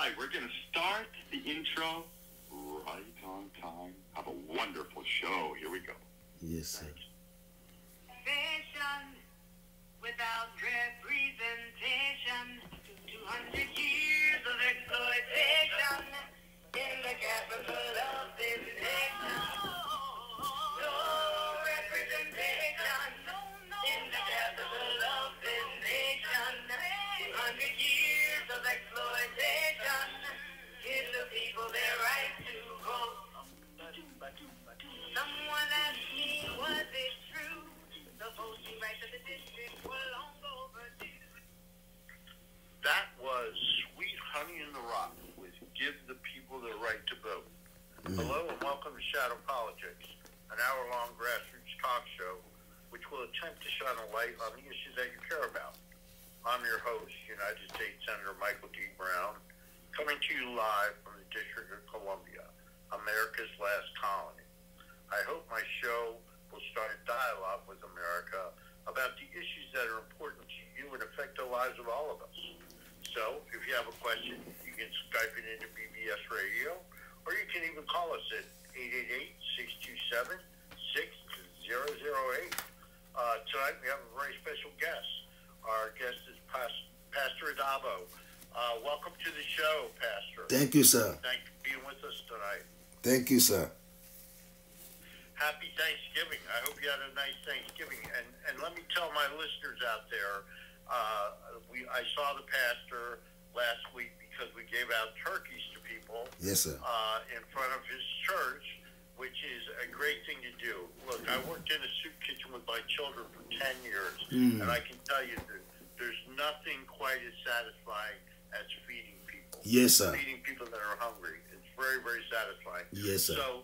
right, we're going to start the intro right on time. Have a wonderful show. Here we go. Yes, sir. Without representation, 200 years of exploitation in the capital of this nation. No representation in the capital of this nation. 200 years of exploitation. Give the people their right to vote. Someone asked me, was it true? The voting rights of the district were long overdue. That was Sweet Honey in the Rock with Give the People the Right to Vote. Hello and welcome to Shadow Politics, an hour-long grassroots talk show which will attempt to shine a light on the issues that you care about. I'm your host, United States Senator Michael D. Brown, coming to you live from the District of Columbia, America's last colony. I hope my show will start a dialogue with America about the issues that are important to you and affect the lives of all of us. So, if you have a question, you can Skype it into BBS Radio, or you can even call us at 888-627-6008. Tonight we have a very special guest. Our guest is Pastor Adebo. Welcome to the show, Pastor. Thank you, sir. Thank you for being with us tonight. Thank you, sir. Happy Thanksgiving. I hope you had a nice Thanksgiving. And let me tell my listeners out there, I saw the pastor last week because we gave out turkeys to people. Yes, sir. In front of his church, which is a great thing to do. Look, I worked in a soup kitchen with my children for 10 years, and I can tell you that there's nothing quite as satisfying as feeding people. Yes, sir. Feeding people that are hungry. It's very, very satisfying. Yes, sir. So,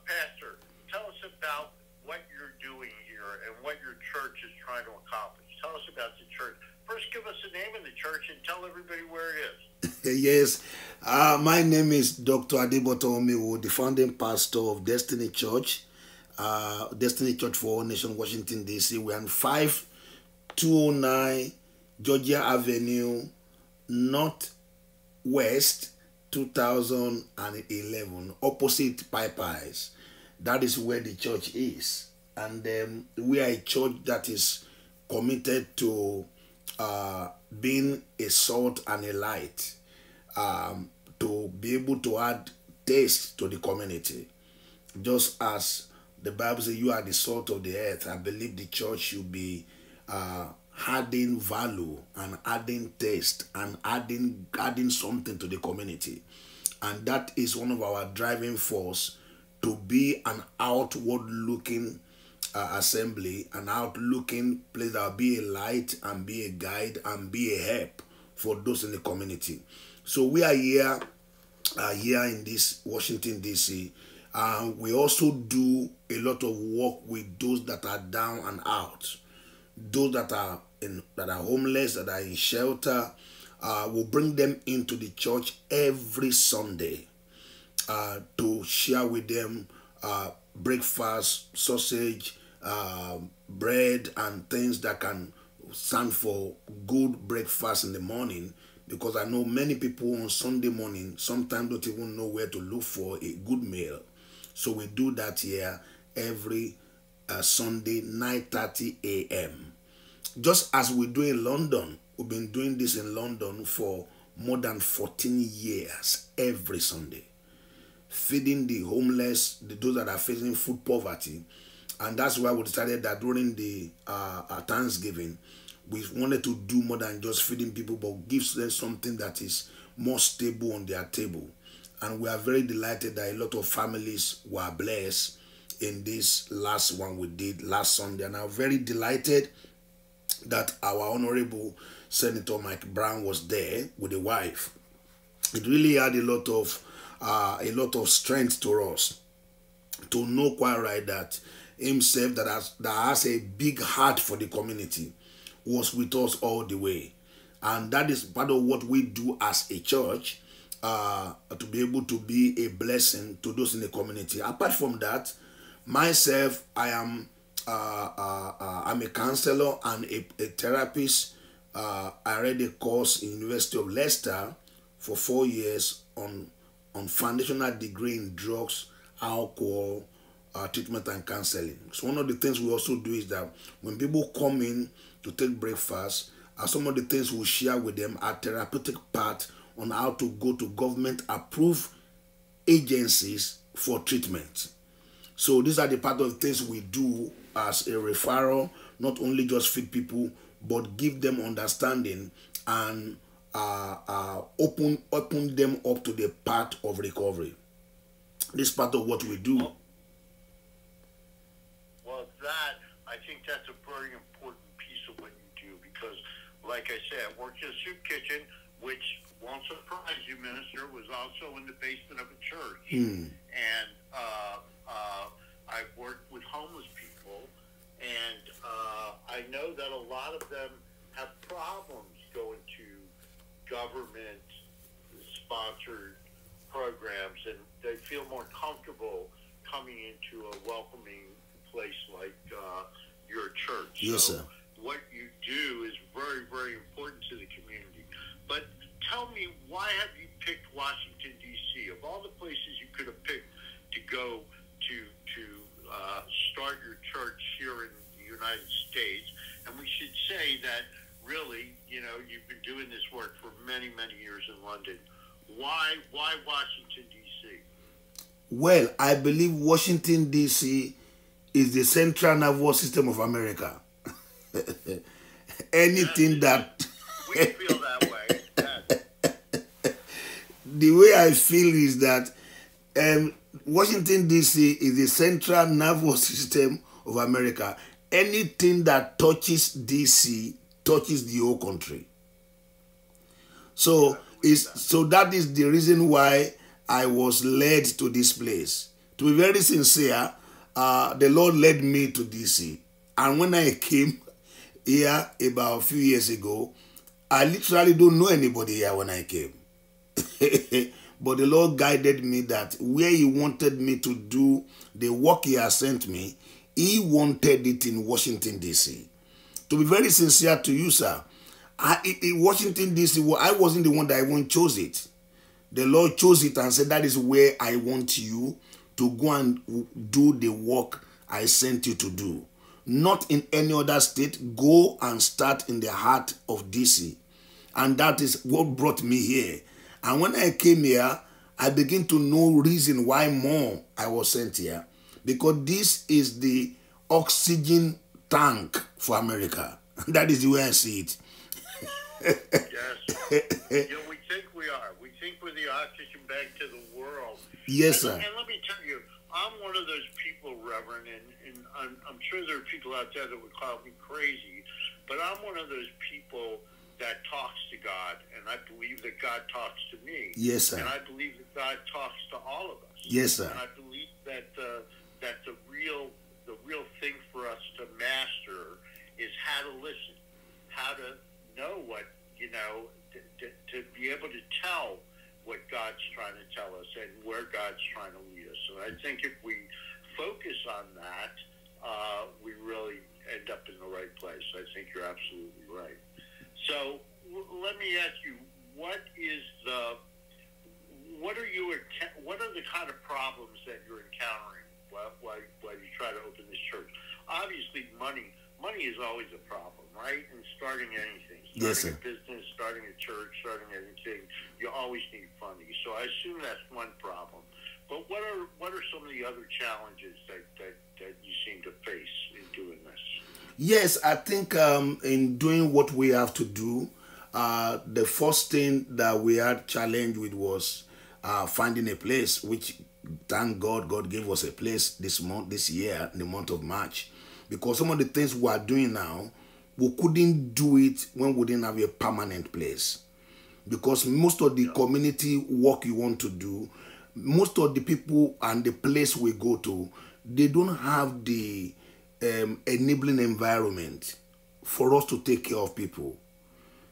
Pastor, tell us about what you're doing here and what your church is trying to accomplish. Tell us about the church. First, give us the name of the church and tell everybody where it is. Yes. My name is Dr. Adebo, the founding pastor of Destiny Church. Destiny Church for All Nation, Washington, D.C. We're on 5209 Georgia Avenue, Northwest, 2011, opposite Popeyes. That is where the church is. And we are a church that is committed to being a salt and a light, to be able to add taste to the community. Just as the Bible says you are the salt of the earth, I believe the church should be adding value and adding taste and adding something to the community. And that is one of our driving force, to be an outward-looking assembly, an out-looking place that will be a light and be a guide and be a help for those in the community. So we are here in this Washington, D.C. We also do a lot of work with those that are down and out, those that are homeless, that are in shelter. We'll bring them into the church every Sunday to share with them breakfast, sausage, bread, and things that can stand for good breakfast in the morning. Because I know many people on Sunday morning sometimes don't even know where to look for a good meal. So we do that here every Sunday, 9:30 a.m. Just as we do in London. We've been doing this in London for more than 14 years, every Sunday. Feeding the homeless, those that are facing food poverty. And that's why we decided that during the Thanksgiving, we wanted to do more than just feeding people, but give them something that is more stable on their table. And we are very delighted that a lot of families were blessed in this last one we did last Sunday. And I'm very delighted that our Honorable Senator Mike Brown was there with a wife. It really had a lot of strength to us to know quite right that himself that has a big heart for the community was with us all the way. And that is part of what we do as a church, to be able to be a blessing to those in the community. Apart from that, myself, I'm a counselor and a therapist. I read a course in University of Leicester for 4 years on foundational degree in drugs, alcohol, treatment and counseling. So one of the things we also do is that when people come in to take breakfast, some of the things we share with them are therapeutic part on how to go to government approved agencies for treatment. So these are the part of things we do as a referral, not only just feed people, but give them understanding and open them up to the path of recovery. This part of what we do. Well, that, I think that's a very important piece of what you do, because, like I said, I worked in a soup kitchen, which won't surprise you, Minister, was also in the basement of a church. And I've worked with homeless people, and I know that a lot of them have problems going to government-sponsored programs, and they feel more comfortable coming into a welcoming place like your church. Yes, so sir. What you do is very, very important to the community. But tell me, why have you picked Washington, D.C.? Of all the places you could have picked to go to start your church here in the United States, and we should say that really, you've been doing this work for many, many years in London. Why Washington, D.C.? Well, I believe Washington, D.C. is the central nervous system of America. Anything that... We feel that way. The way I feel is that Washington, D.C. is the central nervous system of America. Anything that touches D.C. touches the whole country. So that is the reason why I was led to this place. To be very sincere, the Lord led me to DC. And when I came here about a few years ago, I literally don't know anybody here when I came. But the Lord guided me that where He wanted me to do the work He has sent me, He wanted it in Washington, D.C. To be very sincere to you, sir, in Washington, D.C., I wasn't the one that even chose it. The Lord chose it and said, that is where I want you to go and do the work I sent you to do. Not in any other state. Go and start in the heart of D.C. And that is what brought me here. And when I came here, I began to know reason why more I was sent here. Because this is the oxygen tank for America. That is the way I see it. Yes. We think we are. We think we're the oxygen bag to the world. Yes, sir. And let me tell you, I'm one of those people, Reverend, and I'm sure there are people out there that would call me crazy, but I'm one of those people that talks to God, and I believe that God talks to me. Yes, sir. And I believe that God talks to all of us. Yes, sir. And I believe that the real thing for us to master is how to listen, how to know what, to be able to tell what God's trying to tell us and where God's trying to lead us. So I think if we focus on that, we really end up in the right place. I think you're absolutely right. So let me ask you, what are the kind of problems that you're encountering while you try to open this church? Obviously, money is always a problem, right? In starting anything, Yes, starting sir. a business, starting a church, starting anything, you always need funding. So I assume that's one problem. But what are some of the other challenges that you seem to face in doing this? Yes, I think in doing what we have to do, the first thing that we had challenged with was finding a place, which thank God, God gave us a place this year, in the month of March. Because some of the things we are doing now, we couldn't do it when we didn't have a permanent place. Because most of the community work you want to do, most of the people and the place we go to, they don't have the enabling environment for us to take care of people.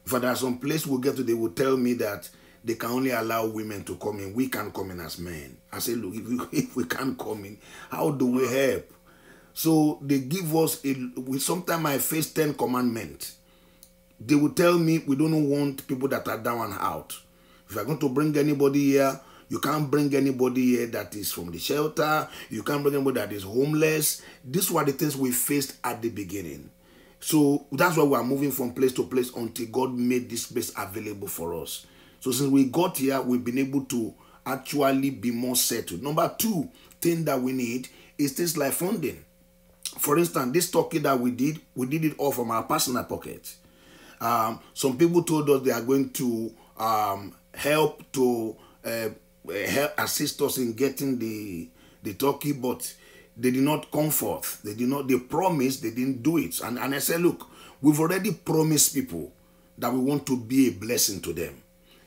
If there are some place we get to, they will tell me that they can only allow women to come in. We can't come in as men. I say, look, if we can't come in, how do we help? So they give us, sometimes I face 10 commandments. They will tell me we don't want people that are down and out. If you're going to bring anybody here, you can't bring anybody here that is from the shelter. You can't bring anybody that is homeless. These were the things we faced at the beginning. So that's why we are moving from place to place until God made this space available for us. So since we got here, we've been able to actually be more settled. Number two thing that we need is things like funding. For instance, this turkey that we did it all from our personal pocket. Some people told us they are going to help to help assist us in getting the turkey, but they did not come forth. They promised, they didn't do it. And I said, look, we've already promised people that we want to be a blessing to them.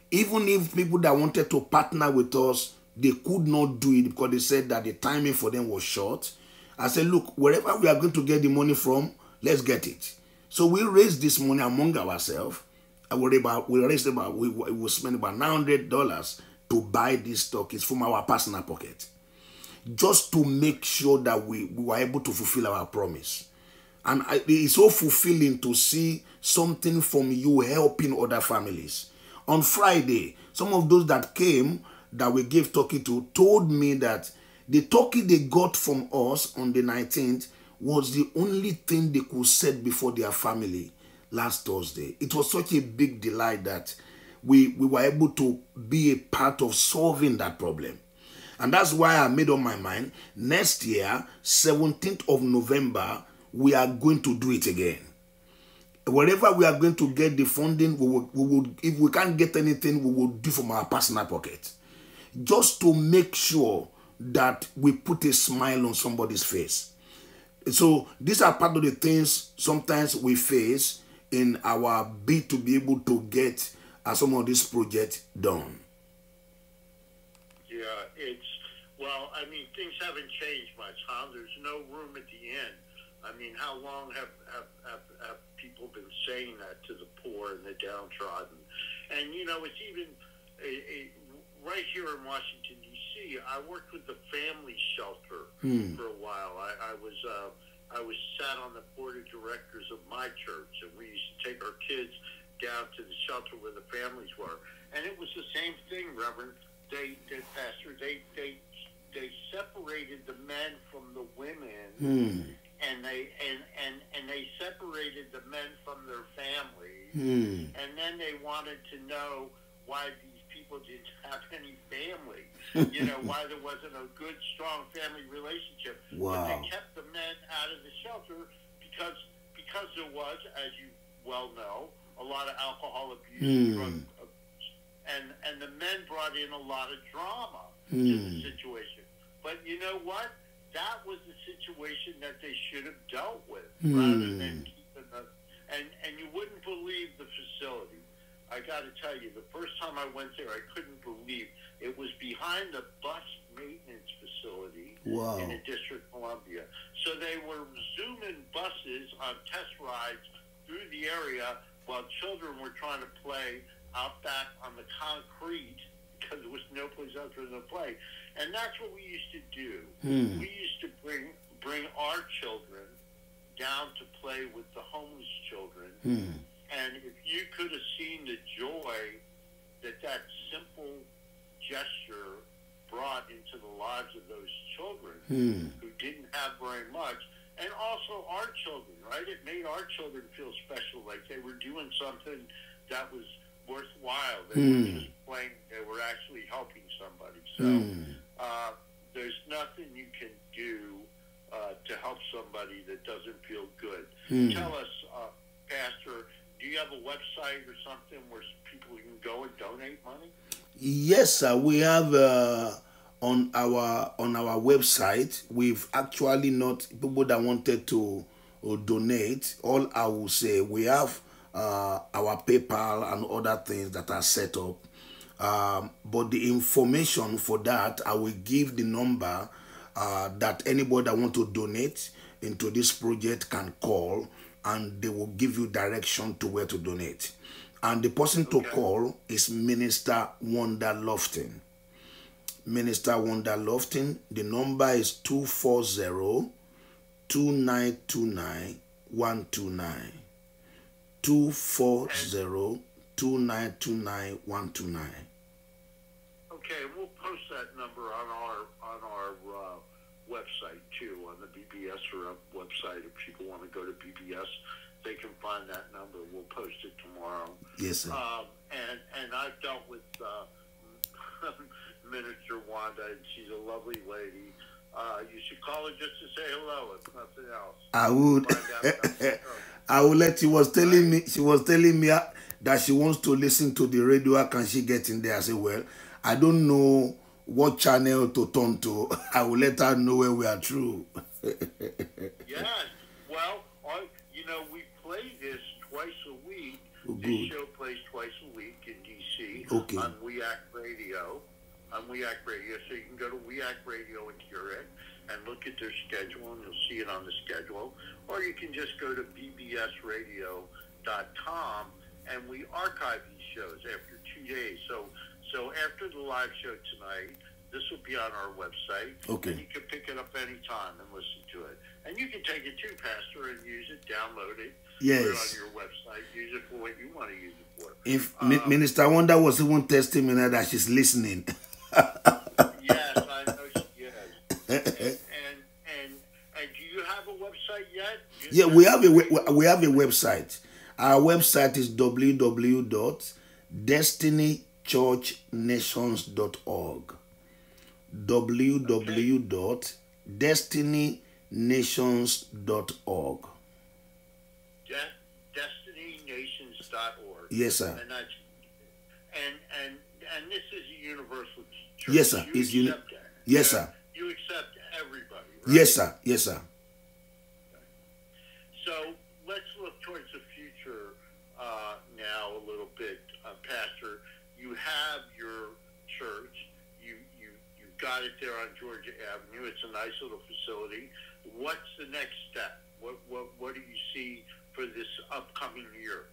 Even if people that wanted to partner with us, they could not do it because they said that the timing for them was short. I said, look, wherever we are going to get the money from, let's get it. So we raised this money among ourselves. We spent about $900 to buy these turkeys from our personal pocket, just to make sure that we were able to fulfill our promise. And it's so fulfilling to see something from you helping other families. On Friday, some of those that came that we gave turkey to told me that the turkey they got from us on the 19th was the only thing they could set before their family last Thursday. It was such a big delight that we were able to be a part of solving that problem. And that's why I made up my mind, next year, 17th of November, we are going to do it again. Wherever we are going to get the funding, we will, if we can't get anything, we will do from our personal pocket. Just to make sure that we put a smile on somebody's face. So these are part of the things sometimes we face in our bid to be able to get some of these projects done. Yeah, well, I mean, things haven't changed much, huh? There's no room at the end. I mean, how long have people been saying that to the poor and the downtrodden? And, you know, it's even right here in Washington, D.C., I worked with the family shelter for a while. I was sat on the board of directors of my church, and we used to take our kids down to the shelter where the families were. And it was the same thing, Reverend. Pastor, they separated the men from the women, and they separated the men from their families, and then they wanted to know why these people didn't have any family, you know, why there wasn't a good, strong family relationship. Wow. But they kept the men out of the shelter because there was, as you well know, a lot of alcohol abuse, drug abuse, and the men brought in a lot of drama to the situation. But you know what? That was the situation that they should have dealt with, rather than keeping them. And you wouldn't believe the facility. I got to tell you, the first time I went there, I couldn't believe it was behind the bus maintenance facility in the District of Columbia. So they were zooming buses on test rides through the area while children were trying to play out back on the concrete because there was no place else for them to play. And that's what we used to do. We used to bring our children down to play with the homeless children. And if you could have seen the joy that simple gesture brought into the lives of those children who didn't have very much, and also our children, right? It made our children feel special, like they were doing something that was worthwhile. They weren't just playing, they were actually helping somebody. So there's nothing you can do to help somebody that doesn't feel good. Tell us, Pastor, do you have a website or something where people can go and donate money? Yes, sir. We have on our website. We've actually not people that wanted to donate. All I will say, we have our PayPal and other things that are set up. But the information for that, I will give the number that anybody that want to donate into this project can call, and they will give you direction to where to donate. And the person to call is Minister Wonder Lofton. Minister Wonder Lofton. The number is 240-2929-129. 240-2929-129. Okay, and we'll post that number on our website too, on the BBS website. If people want to go to BBS, they can find that number. We'll post it tomorrow. Yes, sir. And I've dealt with Minister Wanda, and she's a lovely lady. You should call her just to say hello, if nothing else. I would. Find out I will let. She was telling me that she wants to listen to the radio. How can she get in there? I said, well, I don't know what channel to turn to. I will let her know when we are through. Yes. Well, we play this twice a week. Oh, this good. show plays twice a week in D.C. Okay. on WEAC Radio. So you can go to WEAC Radio and hear it and look at their schedule, and you'll see it on the schedule. Or you can just go to bbsradio.com, and we archive these shows after 2 days. So after the live show tonight, this will be on our website. Okay. And you can pick it up anytime and listen to it. And you can take it too, Pastor, and use it, download it, Yes. put it on your website, use it for what you want to use it for. If Minister Wanda was even testing me now that she's listening. Yes, I know she is. And do you have a website yet? Yeah, we have a website. Our website is www.destinychurchnations.org. www.destinynations.org. DestinyNations.org. Yes, sir. And that's and this is a universal church. Yes, sir. You accept Yes, sir. You accept everybody, right? Yes, sir. Yes, sir. So let's look towards the future now a little bit, Pastor. You have your church. You've got it there on Georgia Avenue. It's a nice little facility. What's the next step? What do you see for this upcoming year?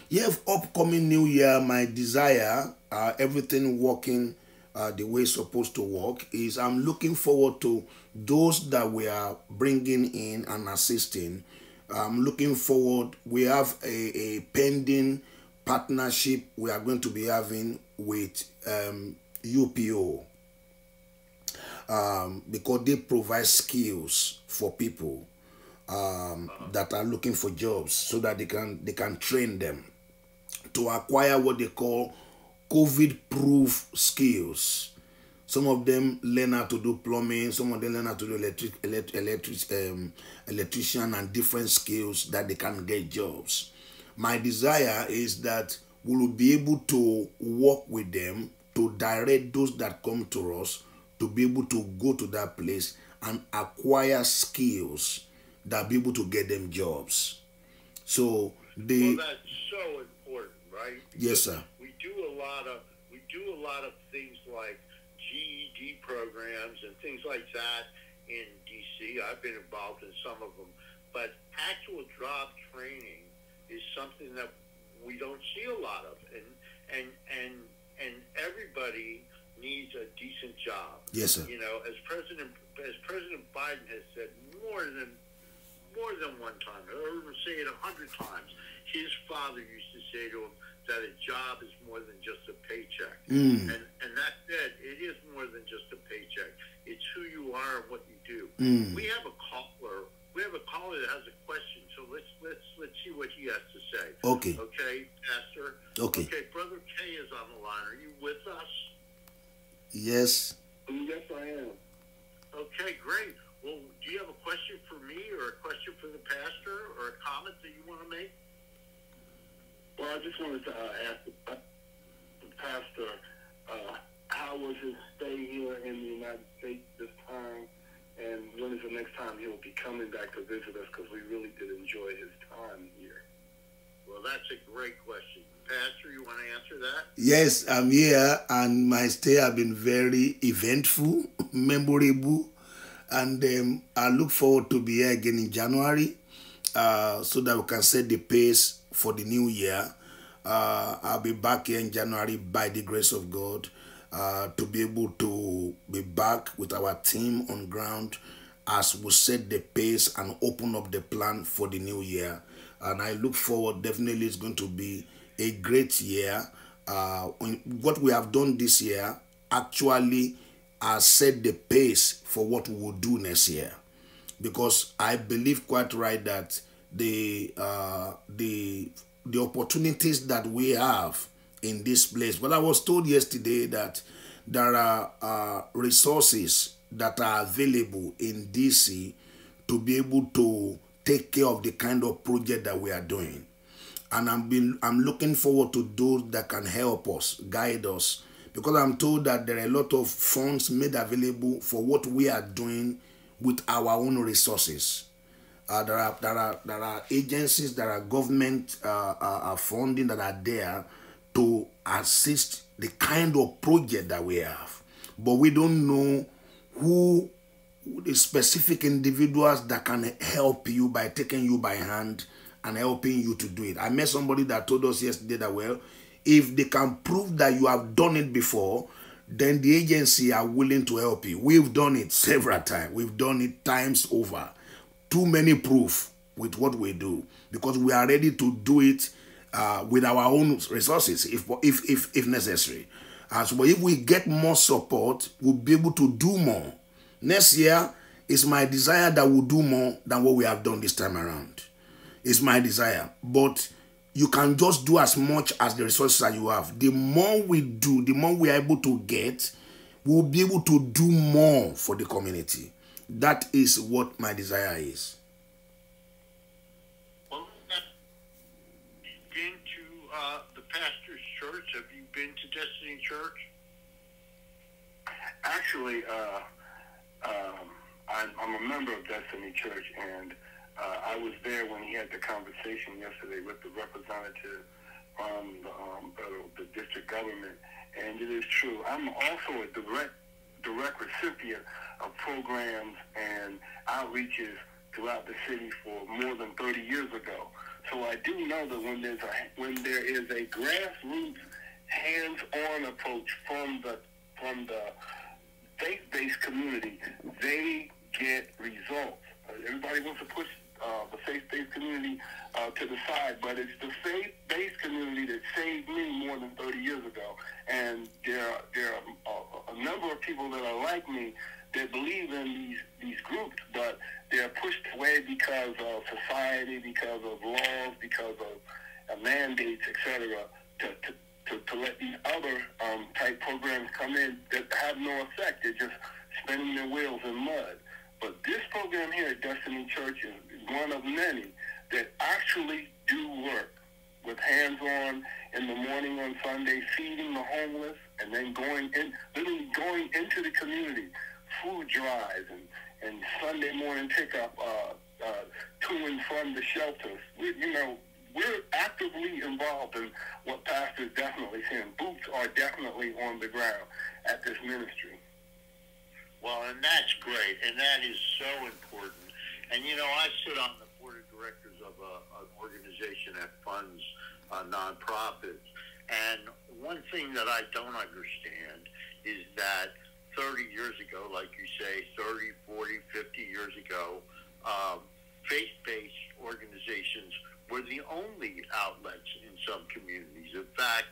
Yeah, upcoming new year, my desire, everything working the way it's supposed to work, is I'm looking forward to those that we are bringing in and assisting. I'm looking forward. We have a pending partnership we are going to be having with UPO because they provide skills for people that are looking for jobs, so that they can train them to acquire what they call COVID-proof skills. Some of them learn how to do plumbing, some of them learn how to do electrician and different skills that they can get jobs. My desire is that we will be able to work with them to direct those that come to us to be able to go to that place and acquire skills that be able to get them jobs. So well, that's so important, right? Yes, sir. We do a lot of things like GED programs and things like that in DC. I've been involved in some of them, but actual job training is something that we don't see a lot of, and everybody needs a decent job. Yes, sir. As President Biden has said more than one time, or say it 100 times, his father used to say to him that a job is more than just a paycheck. And that said, it is more than just a paycheck. It's who you are and what you do. We have a caller that has a question, so let's see what he has to say. Okay. Okay, Pastor? Okay. Okay, Brother K is on the line. Are you with us? Yes. Yes, I am. Okay, great. Well, do you have a question for me or a question for the pastor or a comment that you want to make? Well, I just wanted to ask the pastor, how was his stay here in the United States this time, and when is the next time he'll be coming back to visit us, because we really did enjoy his time here. Well, that's a great question. Pastor, you want to answer that? Yes, I'm here, and my stay has been very eventful, memorable, and I look forward to be here again in January, so that we can set the pace for the new year. I'll be back here in January by the grace of God, to be able to be back with our team on ground as we set the pace and open up the plan for the new year. And I look forward, definitely it's going to be a great year. What we have done this year actually set the pace for what we will do next year. Because I believe quite right that the opportunities that we have in this place. Well, I was told yesterday that there are resources that are available in DC to be able to take care of the kind of project that we are doing. And I'm looking forward to those that can help us, guide us, because I'm told that there are a lot of funds made available for what we are doing with our own resources. There are agencies, there are government funding that are there to assist the kind of project that we have. But we don't know who the specific individuals that can help you by taking you by hand and helping you to do it. I met somebody that told us yesterday that, well, if they can prove that you have done it before, then the agency are willing to help you. We've done it several times. We've done it times over. Too many proof with what we do, because we are ready to do it with our own resources if necessary. So if we get more support, we'll be able to do more. Next year, it's my desire that we'll do more than what we have done this time around. It's my desire. But you can just do as much as the resources that you have. The more we do, the more we are able to get, we'll be able to do more for the community. That is what my desire is. Well, you've been to the pastor's church. Have you been to Destiny Church? Actually, I'm a member of Destiny Church, and I was there when he had the conversation yesterday with the representative from the district government, and it is true. I'm also a direct recipient of programs and outreaches throughout the city for more than 30 years ago. So I do know that when there is a grassroots, hands-on approach from the faith-based community, they get results. Everybody wants to push the faith-based community to the side, but it's the faith-based community that saved me more than 30 years ago. And there are a number of people that are like me that believe in these groups, but they're pushed away because of society, because of laws, because of mandates, etc., to let these other type programs come in that have no effect. They're just spinning their wheels in mud. But this program here at Destiny Church is one of many that actually do work with hands-on in the morning on Sunday, feeding the homeless, and then literally going into the community, food drives and Sunday morning pickup to and from the shelters. We're actively involved in what Pastor is definitely saying. Boots are definitely on the ground at this ministry. Well, and that's great, and that is so important. And, I sit on the board of directors of an organization that funds nonprofits. And one thing that I don't understand is that 30 years ago, like you say, 30, 40, 50 years ago, faith-based organizations were the only outlets in some communities. In fact,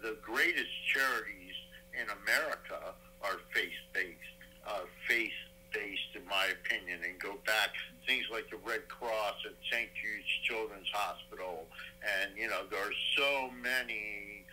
the greatest charities in America are faith-based in my opinion, and go back things like the Red Cross and St. Jude's Children's Hospital, and there are so many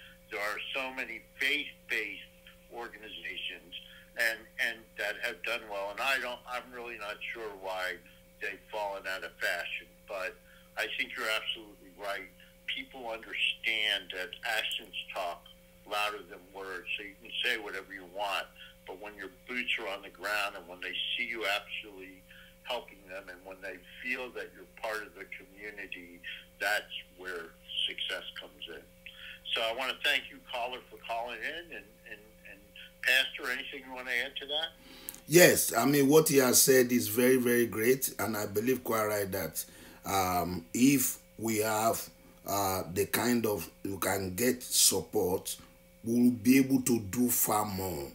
faith-based organizations and that have done well, and I'm really not sure why they've fallen out of fashion, but I think you're absolutely right. People understand that actions talk louder than words, so you can say whatever you want, but when your boots are on the ground and when they see you actually helping them and when they feel that you're part of the community, that's where success comes in. So I want to thank you, caller, for calling in, and Pastor, anything you want to add to that? Yes, I mean, what he has said is very, very great, and I believe quite right that if we have the kind of, you can get support, we'll be able to do far more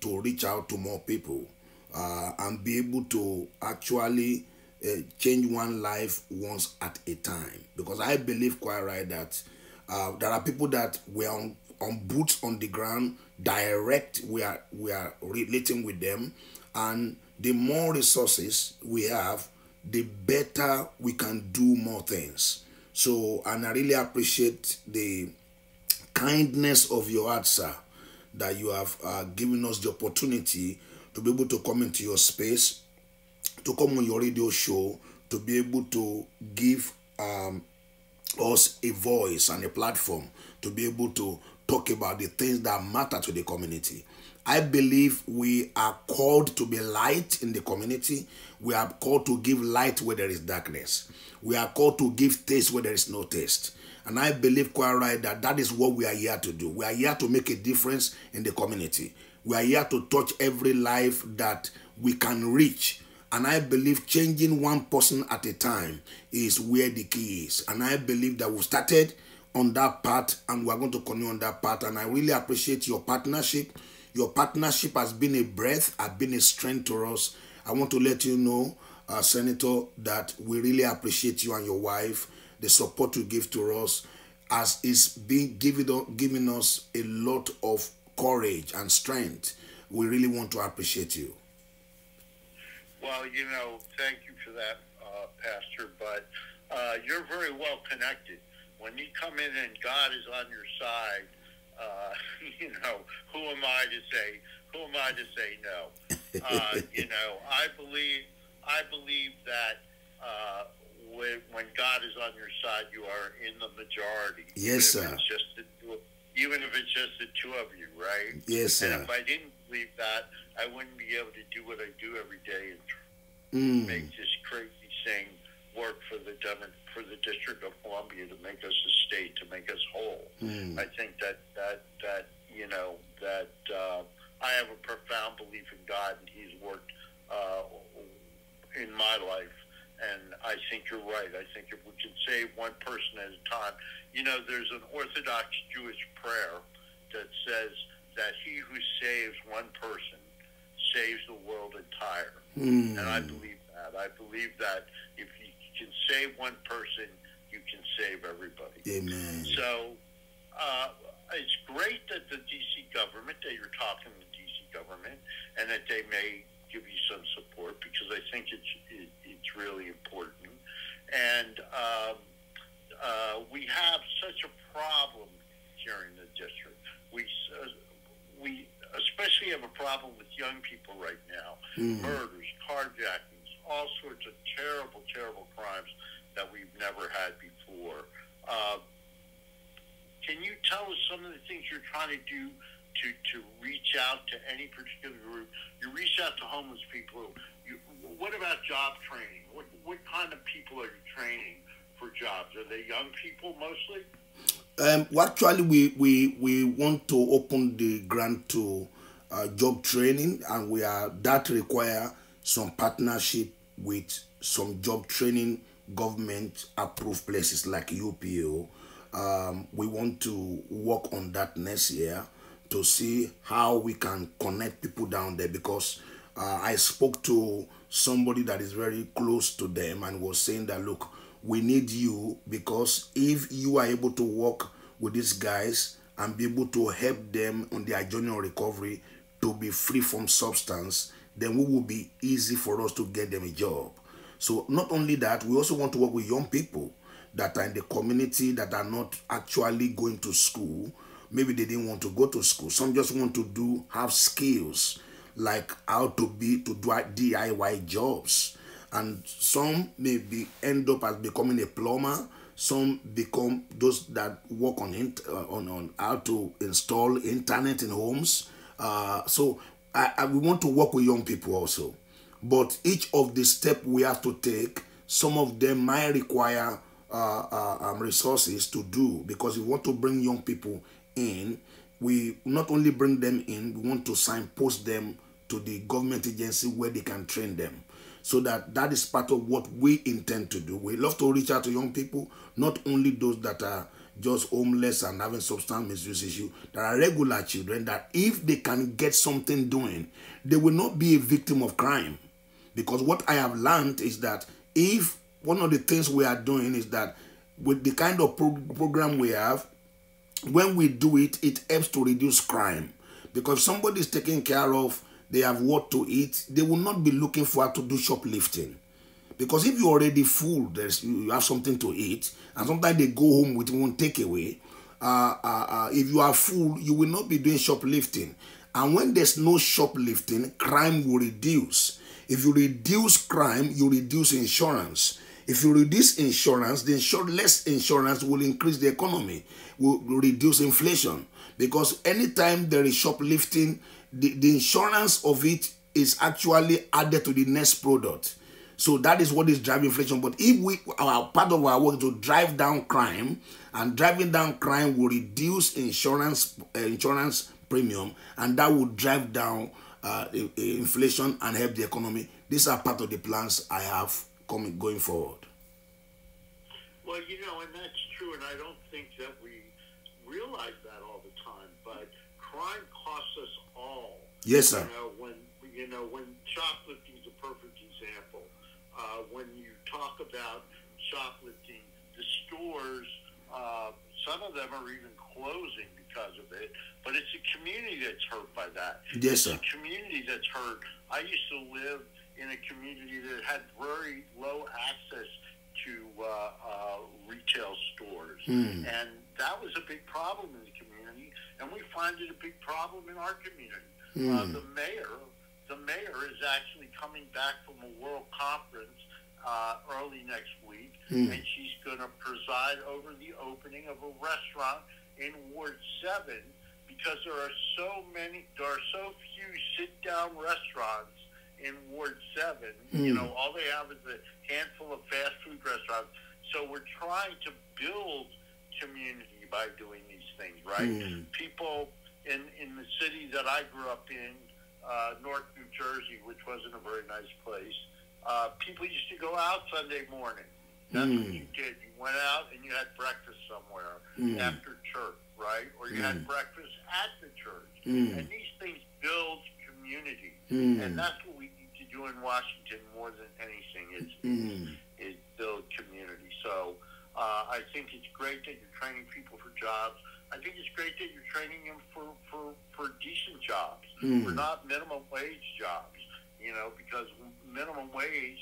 to reach out to more people and be able to actually change one life once at a time. Because I believe quite right that there are people that were on boots on the ground, direct. We are relating with them, and the more resources we have, the better we can do more things. So, and I really appreciate the kindness of your heart, sir, that you have given us the opportunity to be able to come into your space, to come on your radio show, to be able to give us a voice and a platform to be able to talk about the things that matter to the community. I believe we are called to be light in the community. We are called to give light where there is darkness. We are called to give taste where there is no taste. And I believe quite right that that is what we are here to do. We are here to make a difference in the community. We are here to touch every life that we can reach. And I believe changing one person at a time is where the key is. And I believe that we started on that path and we're going to continue on that path. And I really appreciate your partnership. Your partnership has been a breath, has been a strength to us. I want to let you know, Senator, that we really appreciate you and your wife, the support you give to us, as it's been giving us a lot of courage and strength. We really want to appreciate you. Well, thank you for that, Pastor, but you're very well connected. When you come in and God is on your side, who am I to say no? I believe that when God is on your side, you are in the majority. Yes, sir. Even if it's just the two of you, right? Yes, sir. And if I didn't believe that, I wouldn't be able to do what I do every day and make this crazy thing work for the District of Columbia, to make us a state, to make us whole. I think that I have a profound belief in God, and He's worked in my life. And I think you're right. I think if we can save one person at a time, there's an Orthodox Jewish prayer that says that he who saves one person saves the world entire. And I believe that. I believe that if you can save one person, you can save everybody. Amen. So it's great that the D.C. government, that you're talking to the D.C. government, and that they may give you some support, because I think it's really important. And we have such a problem here in the district. We especially have a problem with young people right now. Murders, carjackings, all sorts of terrible, terrible crimes that we've never had before. Can you tell us some of the things you're trying to do to reach out to any particular group? You reach out to homeless people. What about job training? What kind of people are you training for jobs? Are they young people mostly? Actually, we want to open the grant to job training, and that require some partnership with some job training government approved places like UPO. We want to work on that next year to see how we can connect people down there, because I spoke to somebody that is very close to them and was saying that, look, we need you, because if you are able to work with these guys and be able to help them on their journey of recovery to be free from substance, then it will be easy for us to get them a job. So not only that, we also want to work with young people that are in the community that are not actually going to school. Maybe they didn't want to go to school. Some just want to have skills like how to do DIY jobs. And some maybe end up as becoming a plumber. Some become those that work on how to install internet in homes. So we want to work with young people also. But each of the steps we have to take, some of them might require resources to do, because we want to bring young people in. We not only bring them in, we want to signpost them to the government agency where they can train them. So that is part of what we intend to do. We love to reach out to young people, not only those that are just homeless and having substance misuse issue. There are regular children that if they can get something doing, they will not be a victim of crime. Because what I have learned is that if one of the things we are doing is that with the kind of program we have, when we do it, it helps to reduce crime. Because if somebody is taken care of, they have what to eat, they will not be looking for to do shoplifting. Because if you're already full, you have something to eat, and sometimes they go home with one takeaway. If you are full, you will not be doing shoplifting. And when there's no shoplifting, crime will reduce. If you reduce crime, you reduce insurance. If you reduce insurance, less insurance will increase the economy, will reduce inflation. Because anytime there is shoplifting, the insurance of it is actually added to the next product. So that is what is driving inflation. But if part of our work is to drive down crime, and driving down crime will reduce insurance premium, and that will drive down inflation and help the economy. These are part of the plans I have going forward. Well, and that's true, and I don't think that we realize that all the time. But crime costs us all. Yes, sir. When shoplifting is a perfect example. When you talk about shoplifting, the stores, some of them are even closing because of it, but it's a community that's hurt by that. Yes, sir. It's a community that's hurt. I used to live in a community that had very low access to retail stores, and that was a big problem in the community, and we find it a big problem in our community. The mayor is actually coming back from a world conference early next week, and she's going to preside over the opening of a restaurant in Ward 7, because there are so few sit-down restaurants in Ward 7. All they have is a handful of fast food restaurants. So we're trying to build community by doing these things, right? People in the city that I grew up in, North New Jersey, which wasn't a very nice place, people used to go out Sunday morning. That's what you did. You went out and you had breakfast somewhere after church, right? Or you had breakfast at the church. And these things build community. And that's what we need to do in Washington more than anything, is build community. So I think it's great that you're training people for jobs. I think it's great that you're training them for decent jobs, for not minimum wage jobs, because minimum wage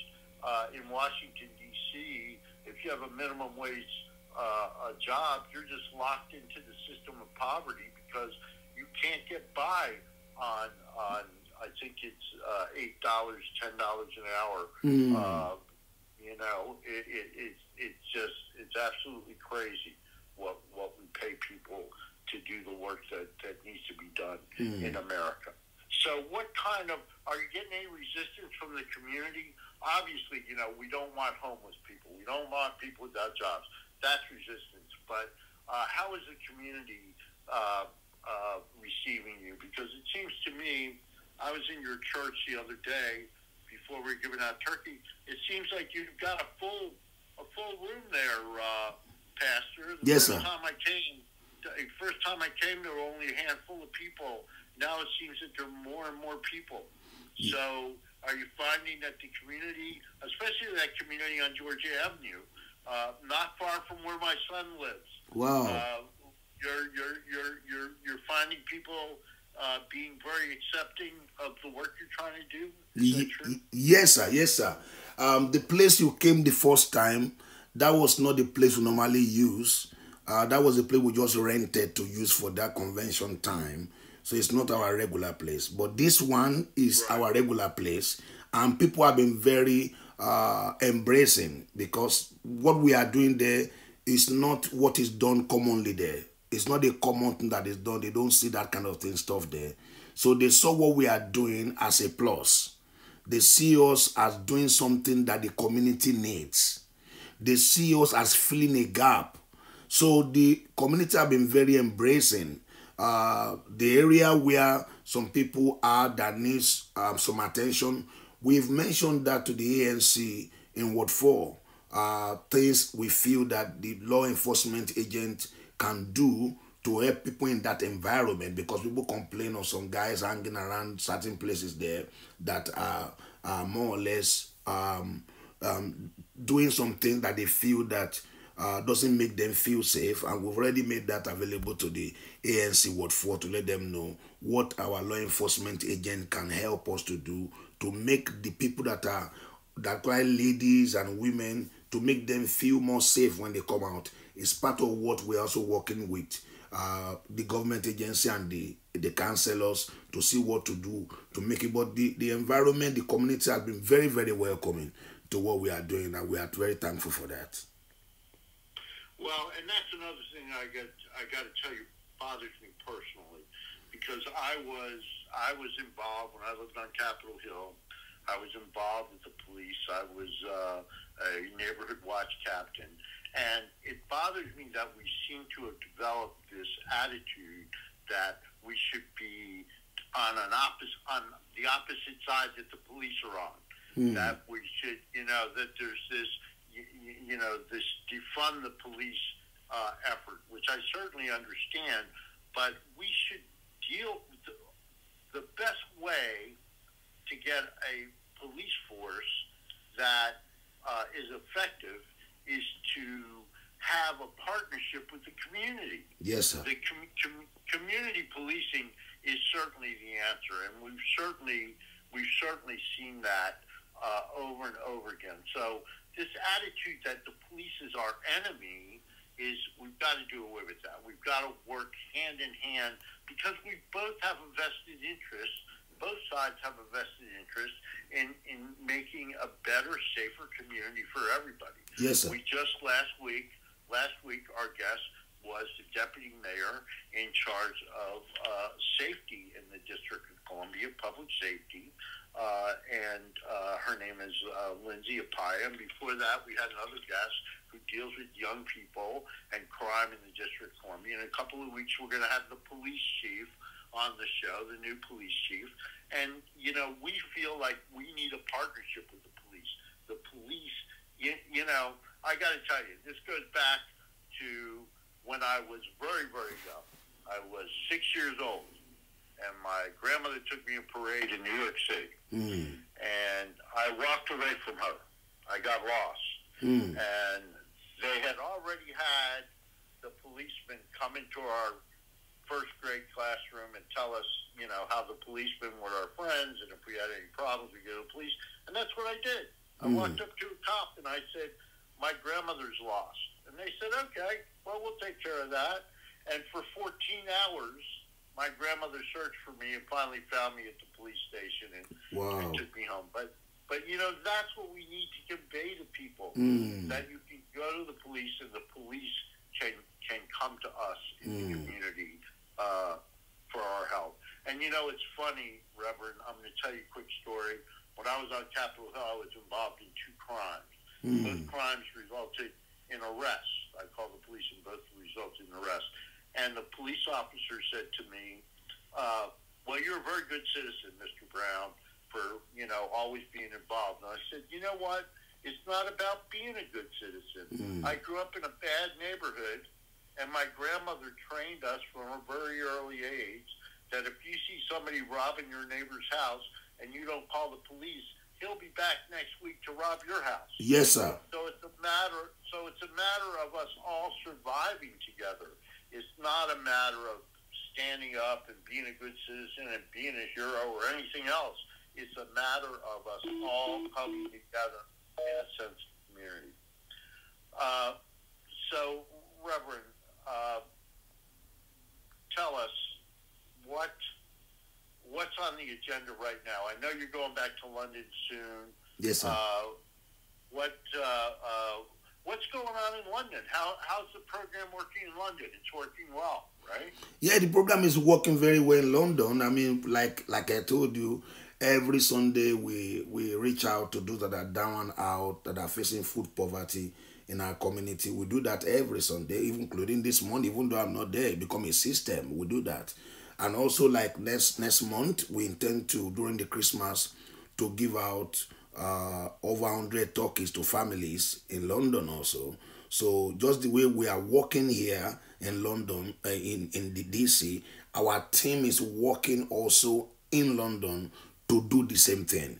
in Washington, D.C., if you have a minimum wage a job, you're just locked into the system of poverty, because you can't get by on I think it's $8, $10 an hour. It's absolutely crazy what we pay people to do the work that needs to be done in America. So are you getting any resistance from the community? Obviously, we don't want homeless people. We don't want people without jobs. That's resistance. But how is the community receiving you? Because it seems to me, I was in your church the other day before we were giving out turkey. It seems like you've got a full room there, Pastor. Yes, sir. The first time I came, there were only a handful of people. Now it seems that there are more and more people. So are you finding that the community, especially that community on Georgia Avenue, not far from where my son lives, wow, you're finding people being very accepting of the work you're trying to do? Is that true? Yes, sir. Yes, sir. The place you came the first time, that was not the place we normally use. That was a place we just rented to use for that convention time. So it's not our regular place. But this one is our regular place. And people have been very embracing, because what we are doing there is not what is done commonly there. It's not a common thing that is done. They don't see that kind of stuff there. So they saw what we are doing as a plus. They see us as doing something that the community needs. They see us as filling a gap. So the community have been very embracing. The area where some people are that needs some attention, we've mentioned that to the ANC in Ward 4. Things we feel that the law enforcement agent can do to help people in that environment, because people complain of some guys hanging around certain places there that are more or less doing something that they feel that doesn't make them feel safe, and we've already made that available to the ANC Ward 4 to let them know what our law enforcement agent can help us to do to make the people that are ladies and women, to make them feel more safe when they come out. It's part of what we're also working with the government agency and the councillors to see what to do to make it. But the environment, the community has been very, very welcoming to what we are doing, and we are very thankful for that. Well, and that's another thing I got to tell you bothers me personally, because I was involved when I lived on Capitol Hill. I was involved with the police. I was a neighborhood watch captain, and it bothers me that we seem to have developed this attitude that we should be on the opposite side that the police are on. That we should, that there's this, this defund the police effort, which I certainly understand, but we should deal with the best way to get a police force that is effective is to have a partnership with the community. Yes, sir. The community policing is certainly the answer, and we've certainly seen that over and over again. So this attitude that the police is our enemy we've got to do away with that. We've got to work hand in hand, because we both have a vested interest. Both sides have a vested interest in making a better, safer community for everybody. Yes, sir. We just last week, our guest was the deputy mayor in charge of safety in the District of Columbia, public safety, and her name is Lindsay Apaya. And before that, we had another guest who deals with young people and crime in the District of Columbia. In a couple of weeks, we're going to have the police chief on the show, the new police chief. And, we feel like we need a partnership with the police. The police, I got to tell you, this goes back to when I was very, very young. I was 6 years old, and my grandmother took me on parade in New York City. And I walked away from her. I got lost. And they had already had the policemen come into our first grade classroom and tell us, how the policemen were our friends, and if we had any problems, we go to the police. And that's what I did. I walked up to a cop and I said, my grandmother's lost. And they said, okay, well, we'll take care of that. And for 14 hours, my grandmother searched for me and finally found me at the police station and took me home. But that's what we need to convey to people, that you can go to the police and the police can come to us in the community for our help. And it's funny, Reverend, I'm going to tell you a quick story. When I was on Capitol Hill, I was involved in 2 crimes. Both crimes resulted in arrests. I called the police, and both resulted in arrests. And the police officer said to me, well, you're a very good citizen, Mr. Brown, for, always being involved. And I said, you know what? It's not about being a good citizen. I grew up in a bad neighborhood, and my grandmother trained us from a very early age that if you see somebody robbing your neighbor's house and you don't call the police, he'll be back next week to rob your house. Yes, sir. So it's a matter of us all surviving together. It's not a matter of standing up and being a good citizen and being a hero or anything else. It's a matter of us all coming together in a sense of community. So, Reverend, tell us what's on the agenda right now. I know you're going back to London soon. Yes, sir. What's going on in London? How's the program working in London? It's working well, right? Yeah, the program is working very well in London. I mean, like I told you, every Sunday we reach out to those that are down and out, that are facing food poverty in our community. We do that every Sunday, even including this month. Even though I'm not there, it become a system. We do that. And also, like next month, we intend to, during the Christmas, to give out over 100 turkeys to families in London also. So just the way we are working here in London, in the DC, our team is working also in London to do the same thing.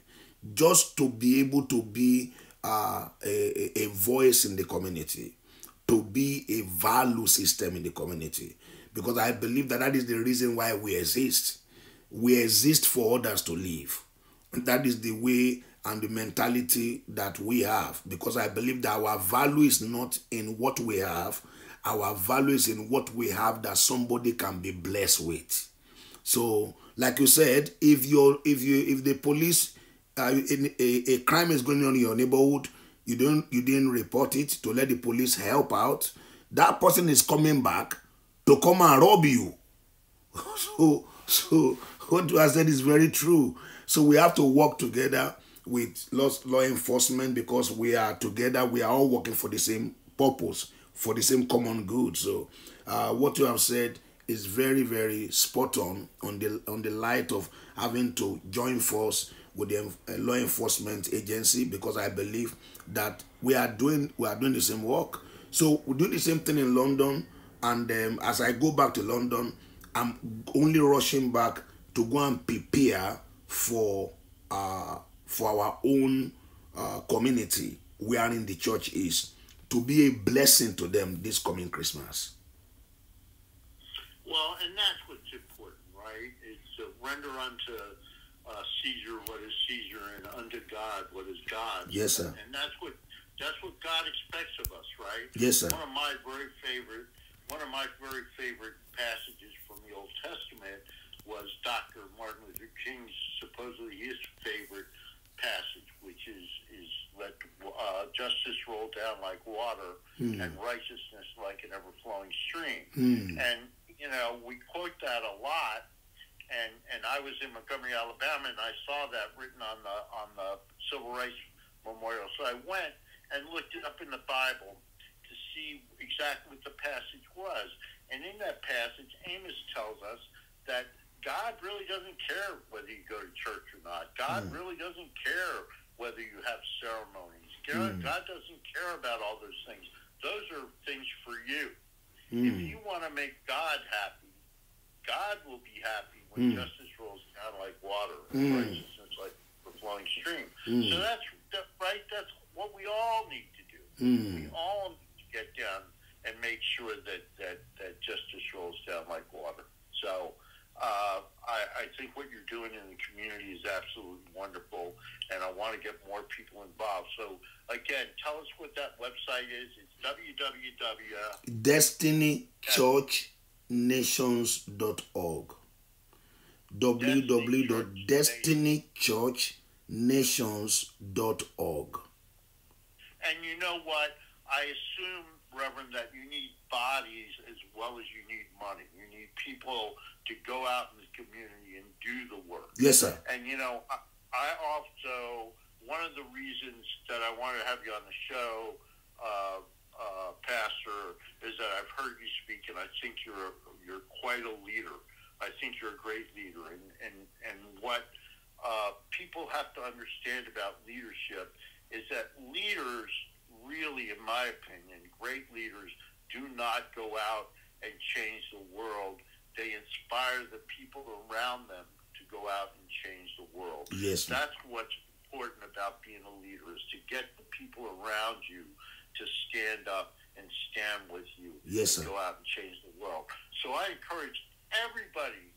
Just to be able to be a voice in the community, to be a value system in the community, because I believe that is the reason why we exist. We exist for others to live. And that is the way and the mentality that we have, because I believe that our value is not in what we have. Our value is in what we have that somebody can be blessed with. So, like you said, if the police, a crime is going on in your neighborhood, you didn't report it to let the police help out, that person is coming back to come and rob you. So what you have said is very true. So we have to work together with law enforcement, because we are together. We are all working for the same purpose, for the same common good. So what you have said is very, very spot on the light of having to join force with the law enforcement agency, because I believe that we are doing the same work. So we do the same thing in London, and as I go back to London, I'm only rushing back to go and prepare for our own community wherein the church is, to be a blessing to them this coming Christmas. Well, and that's what's important, right? It's to render unto Caesar what is Caesar, and unto God what is God. Yes, sir. And that's what God expects of us, right? Yes, sir. One of my very favorite passages from the Old Testament was Dr. Martin Luther King's supposedly his favorite passage, which is let justice roll down like water and righteousness like an ever-flowing stream. And we quote that a lot. And I was in Montgomery, Alabama, and I saw that written on the Civil Rights Memorial. So I went and looked it up in the Bible to see exactly what the passage was. And in that passage, Amos tells us that God really doesn't care whether you go to church or not. God really doesn't care whether you have ceremonies. God doesn't care about all those things. Those are things for you. If you want to make God happy, God will be happy when justice rolls down like water and righteousness like a flowing stream. So that's right. That's what we all need to do. We all need to get down and make sure that justice rolls down like water. So I think what you're doing in the community is absolutely wonderful, and I want to get more people involved. So, again, tell us what that website is. It's www.destinychurchnations.org. www.destinychurchnations.org. And you know what? I assume, Reverend, that you need bodies as well as you need money. You need people to go out in the community and do the work. Yes, sir. And, I also, one of the reasons that I wanted to have you on the show, Pastor, is that I've heard you speak, and I think you're quite a leader. I think you're a great leader. And what people have to understand about leadership is that leaders really, in my opinion, great leaders do not go out and change the world. They inspire the people around them to go out and change the world. Yes. That's what's important about being a leader, is to get the people around you to stand up and stand with you. Yes, and sir. go out and change the world. So I encourage everybody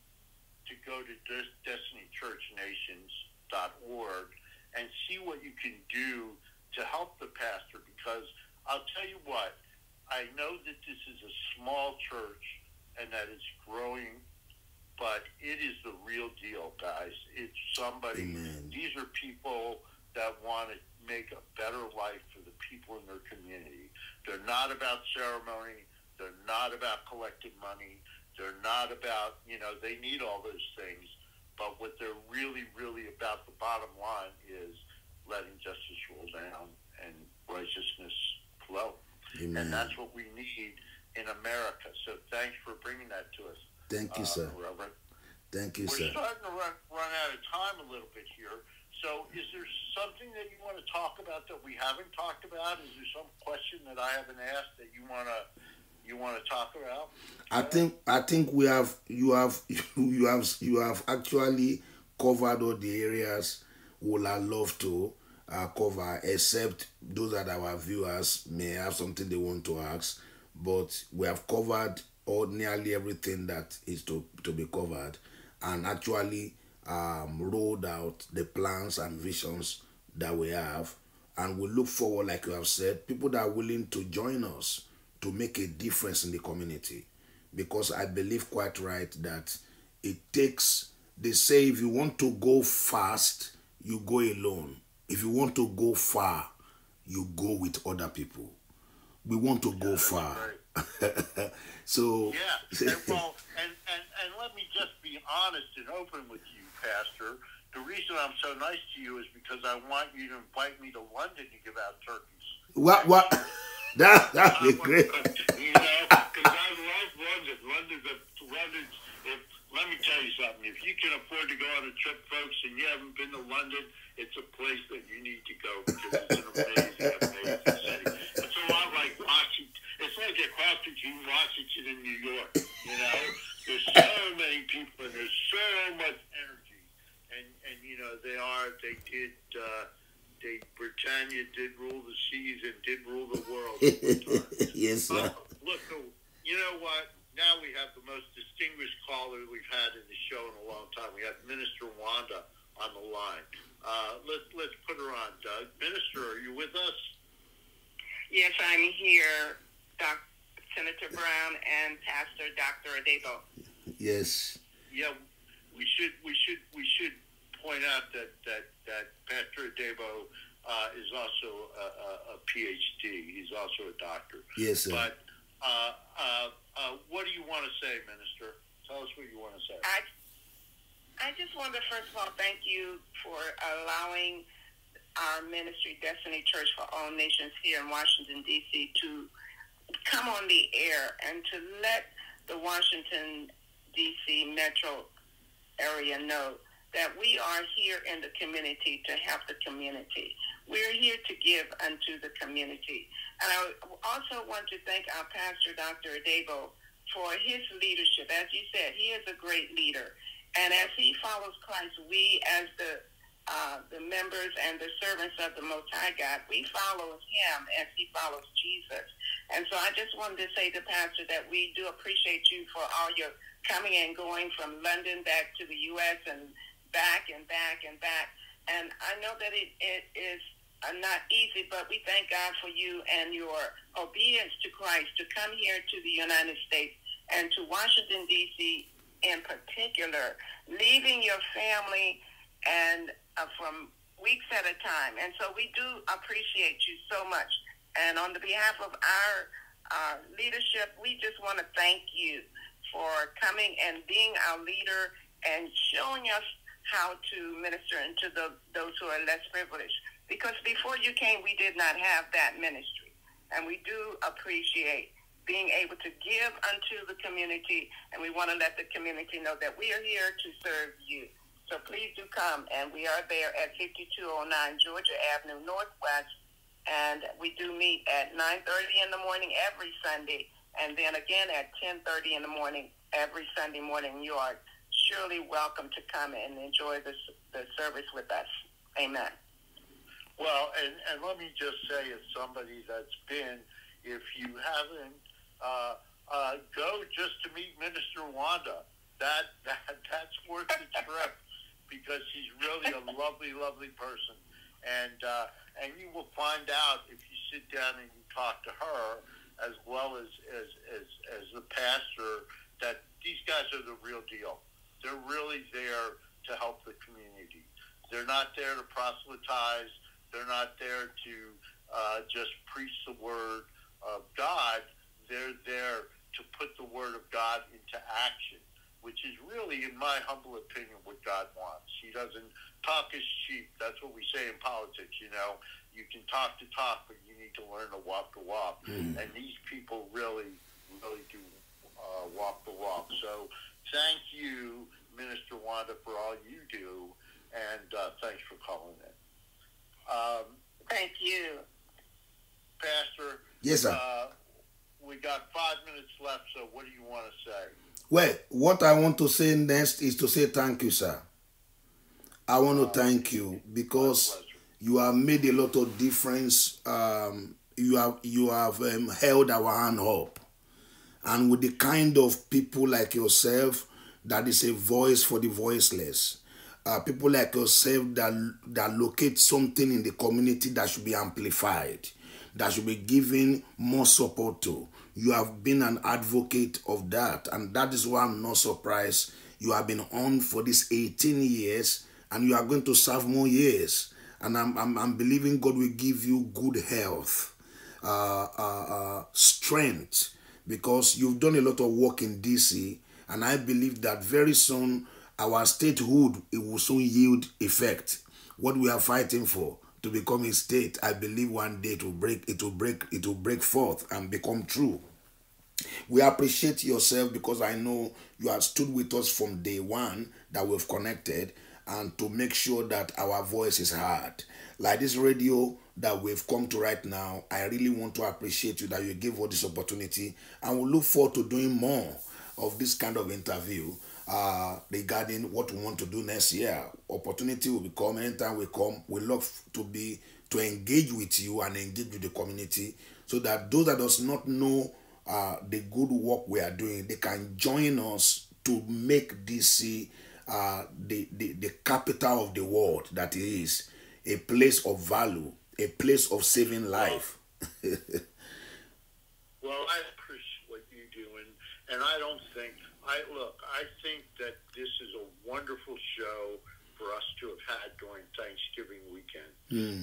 to go to destinychurchnations.org and see what you can do to help the pastor, because I'll tell you what, I know that this is a small church and that it's growing, but it is the real deal, guys. It's somebody. Amen. These are people that want to make a better life for the people in their community. They're not about ceremony. They're not about collecting money. They're not about, they need all those things. But what they're really, really about, the bottom line, is letting justice roll down and righteousness flow. Amen. And that's what we need in America. So thanks for bringing that to us. Thank you, sir. Reverend. Thank you, We're sir. starting to run out of time a little bit here. So is there something that you want to talk about that we haven't talked about? Is there some question that I haven't asked that you want to talk about? I think you have actually covered all the areas we'll have loved to. cover, except those that our viewers may have something they want to ask. But we have covered nearly everything that is to be covered, and actually rolled out the plans and visions that we have. And we look forward, like you have said, people that are willing to join us to make a difference in the community. Because I believe quite right that it takes, they say, if you want to go fast, you go alone. If you want to go far, you go with other people. We want to go far. So yeah, and let me just be honest and open with you, Pastor. The reason I'm so nice to you is because I want you to invite me to London to give out turkeys. What? That'd be great. You know, because I love London. London's. Let me tell you something. If you can afford to go on a trip, folks, and you haven't been to London, it's a place that you need to go because it's an amazing city. It's a lot like Washington. It's like a cross between Washington and New York. You know, there's so many people and there's so much energy. And you know, Britannia did rule the seas and did rule the world. Yes, sir. Look, you know what? Now we have the most distinguished caller we've had in the show in a long time. We have Minister Wanda on the line. Let's put her on, Doug. Minister, are you with us? Yes, I'm here, Senator Brown and Pastor Dr. Adebo. Yes. Yeah, we should point out that Pastor Adebo is also a PhD. He's also a doctor. Yes, sir. But what do you want to say, Minister? Tell us what you want to say. I just want to, first of all, thank you for allowing our ministry, Destiny Church for All Nations here in Washington, D.C., to come on the air and to let the Washington, D.C. metro area know that we are here in the community to help the community. We're here to give unto the community. And I also want to thank our pastor, Dr. Adebo, for his leadership. As you said, he is a great leader. And as he follows Christ, we as the members and the servants of the Most High God, we follow him as he follows Jesus. And so I just wanted to say to Pastor that we do appreciate you for all your coming and going from London back to the U.S. and back and back and back. And I know that it is not easy, but we thank God for you and your obedience to Christ to come here to the United States and to Washington, D.C. in particular, leaving your family and from weeks at a time. And so we do appreciate you so much. And on the behalf of our leadership, we just want to thank you for coming and being our leader and showing us how to minister into those who are less privileged. Because before you came, we did not have that ministry. And we do appreciate being able to give unto the community, and we want to let the community know that we are here to serve you. So please do come, and we are there at 5209 Georgia Avenue Northwest, and we do meet at 9:30 in the morning every Sunday, and then again at 10:30 in the morning every Sunday morning. You are surely welcome to come and enjoy the service with us. Amen. Well, and let me just say, as somebody that's been, if you haven't, go just to meet Minister Wanda. That's worth the trip because she's really a lovely, lovely person. And you will find out if you sit down and you talk to her, as well as the pastor, that these guys are the real deal. They're really there to help the community. They're not there to proselytize. They're not there to just preach the word of God. They're there to put the word of God into action, which is really, in my humble opinion, what God wants. He doesn't talk as cheap. That's what we say in politics, you know. You can talk the talk, but you need to learn to walk the walk. And these people really, really do walk the walk. So thank you, Minister Wanda, for all you do, and thanks for calling in. Thank you. Pastor. Yes, sir. We got 5 minutes left, so what do you want to say? Well, what I want to say next is to say thank you, sir. I want to thank you because, You have made a lot of difference. You have held our hand up, and with the kind of people like yourself that is a voice for the voiceless, people like yourself that locate something in the community that should be amplified, that should be given more support to. You have been an advocate of that, and that is why I'm not surprised. You have been on for these 18 years, and you are going to serve more years. And I'm believing God will give you good health, strength, because you've done a lot of work in DC, and I believe that very soon our statehood, it will soon yield effect. What we are fighting for to become a state, I believe one day it will break forth and become true. We appreciate yourself because I know you have stood with us from day one that we've connected, and to make sure that our voice is heard. Like this radio that we've come to right now, I really want to appreciate you that you gave us this opportunity, and we look forward to doing more of this kind of interview regarding what we want to do next year. Opportunity will become anytime we come. We love to engage with you and engage with the community, so that those that does not know the good work we are doing, they can join us to make DC the capital of the world that it is, a place of value, a place of saving life. Well, I appreciate what you do, and I think that this is a wonderful show for us to have had during Thanksgiving weekend,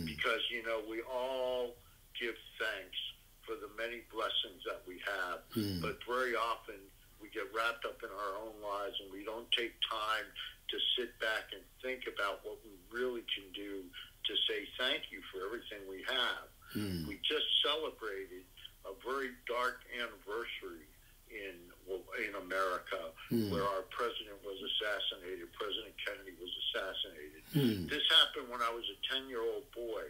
because we all give thanks for the many blessings that we have, but very often we get wrapped up in our own lives, and we don't take time to sit back and think about what we really can do to say thank you for everything we have. We just celebrated a very dark anniversary in America, where our president was assassinated. President Kennedy was assassinated. This happened when I was a 10-year-old boy.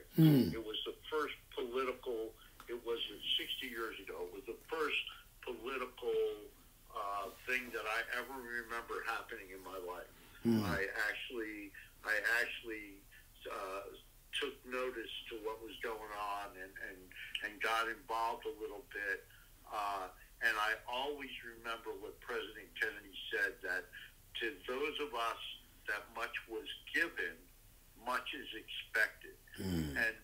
It was the first political, it was 60 years ago, it was the first political thing that I ever remember happening in my life. I actually took notice to what was going on and got involved a little bit. And I always remember what President Kennedy said, that to those of us that much was given, much is expected. And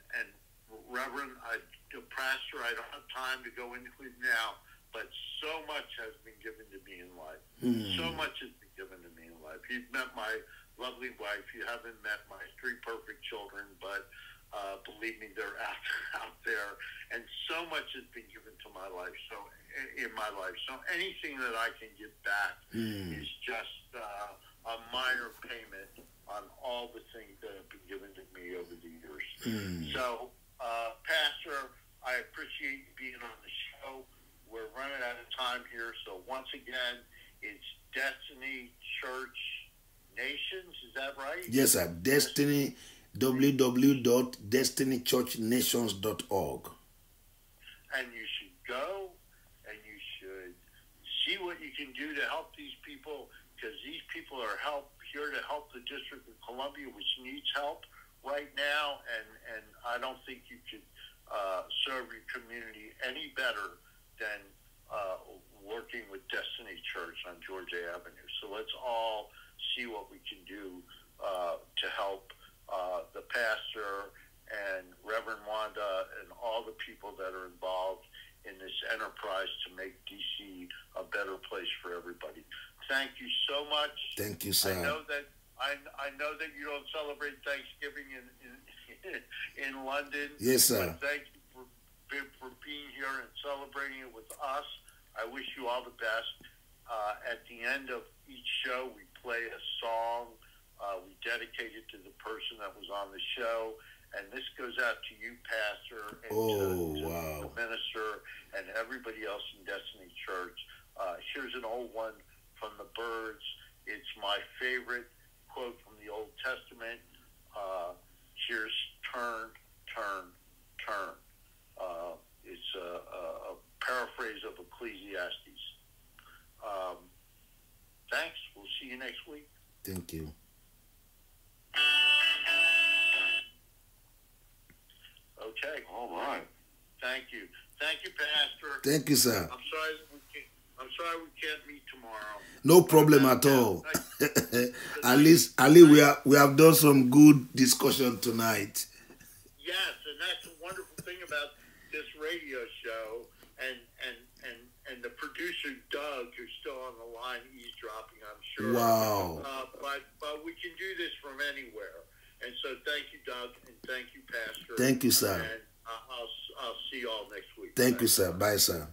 Reverend, Pastor, I don't have time to go into it now, but so much has been given to me in life. So much has been given to me in life. You've met my lovely wife. You haven't met my 3 perfect children, but believe me, they're out there. And so much has been given to my life. So anything that I can give back is just a minor payment on all the things that have been given to me over the years. So, Pastor, I appreciate you being on the show. We're running out of time here. So once again, it's Destiny Church Nations. Is that right? Yes, sir. Destiny, www.destinychurchnations.org. And you should go, and you should see what you can do to help these people, because these people are here to help the District of Columbia, which needs help right now, and I don't think you could serve your community any better than working with Destiny Church on Georgia Avenue. So let's all see what we can do to help the pastor and Reverend Wanda and all the people that are involved in this enterprise to make DC a better place for everybody. Thank you so much. Thank you, sir. I know that you don't celebrate Thanksgiving in London. Yes, sir. But thank you for being here and celebrating it with us. I wish you all the best. At the end of each show, we play a song. We dedicate it to the person that was on the show. And this goes out to you, Pastor, and to the minister, and everybody else in Destiny Church. Here's an old one from the Byrds. It's my favorite quote from the Old Testament. Here's Turn, Turn, Turn. It's a paraphrase of Ecclesiastes. Thanks. We'll see you next week. Thank you. Thank you, sir. I'm sorry we can't meet tomorrow. No problem at all. At least we have done some good discussion tonight. Yes, and that's the wonderful thing about this radio show, and the producer Doug, who's still on the line, eavesdropping, I'm sure. Wow. But we can do this from anywhere, and so thank you, Doug, and thank you, Pastor. Thank you, sir. And I'll see you all next week. Thank you, sir. Bye, sir.